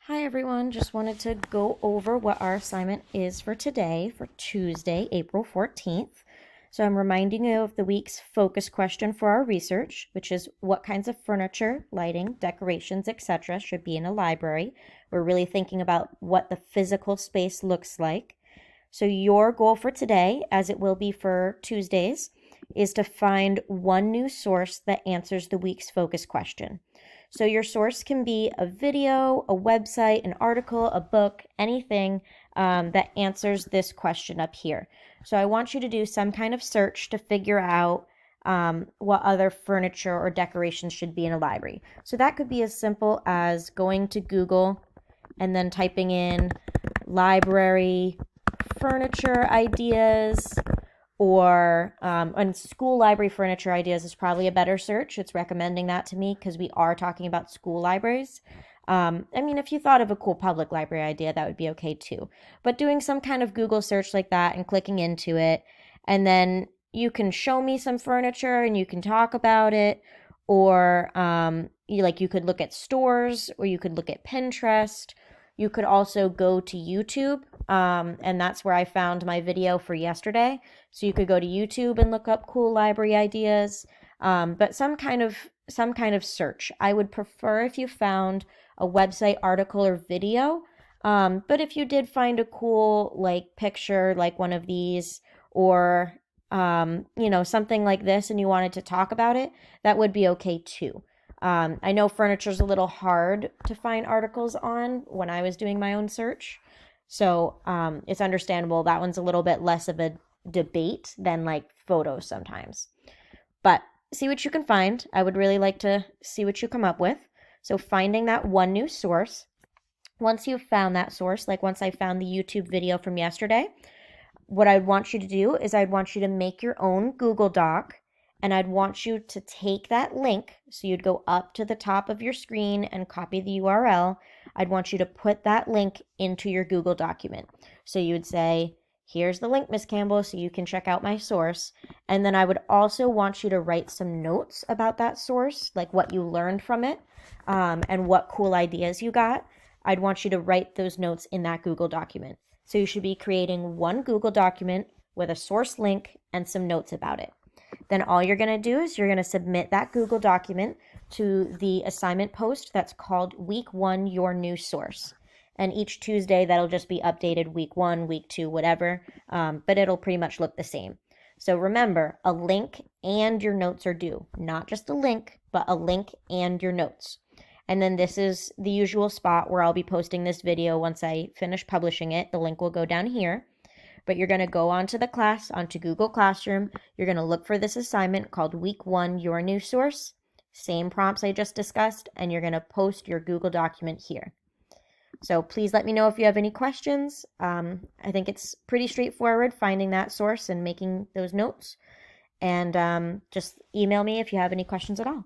Hi everyone, just wanted to go over what our assignment is for today, for Tuesday, April 14th. So I'm reminding you of the week's focus question for our research, which is what kinds of furniture, lighting, decorations, etc. should be in a library. We're really thinking about what the physical space looks like. So your goal for today, as it will be for Tuesdays, is to find one new source that answers the week's focus question. So your source can be a video, a website, an article, a book, anything that answers this question up here. So I want you to do some kind of search to figure out what other furniture or decorations should be in a library. So that could be as simple as going to Google and then typing in library furniture ideas, or and school library furniture ideas is probably a better search. It's recommending that to me because we are talking about school libraries. If you thought of a cool public library idea, that would be okay too. But doing some kind of Google search like that and clicking into it, and then you can show me some furniture and you can talk about it, or you could look at stores, or you could look at Pinterest. You could also go to YouTube, and that's where I found my video for yesterday. So you could go to YouTube and look up cool library ideas, but some kind of search. I would prefer if you found a website, article, or video. But if you did find a cool picture, like one of these, or something like this, and you wanted to talk about it, that would be okay too. I know furniture is a little hard to find articles on when I was doing my own search. So it's understandable. That one's a little bit less of a debate than photos sometimes. But see what you can find. I would really like to see what you come up with. So finding that one new source. Once you've found that source, like once I found the YouTube video from yesterday, what I'd want you to do is I'd want you to make your own Google Doc, and I'd want you to take that link. So you'd go up to the top of your screen and copy the URL. I'd want you to put that link into your Google document. So you would say, here's the link, Miss Campbell, so you can check out my source. And then I would also want you to write some notes about that source, like what you learned from it, and what cool ideas you got. I'd want you to write those notes in that Google document. So you should be creating one Google document with a source link and some notes about it. Then all you're going to do is you're going to submit that Google document to the assignment post that's called Week 1, Your New Source. And each Tuesday, that'll just be updated week 1, week 2, whatever, but it'll pretty much look the same. So remember, a link and your notes are due. Not just a link, but a link and your notes. And then this is the usual spot where I'll be posting this video once I finish publishing it. The link will go down here. But you're going to go onto Google Classroom. You're going to look for this assignment called Week 1, Your New Source. Same prompts I just discussed, and you're going to post your Google document here. So please let me know if you have any questions. I think it's pretty straightforward finding that source and making those notes. And just email me if you have any questions at all.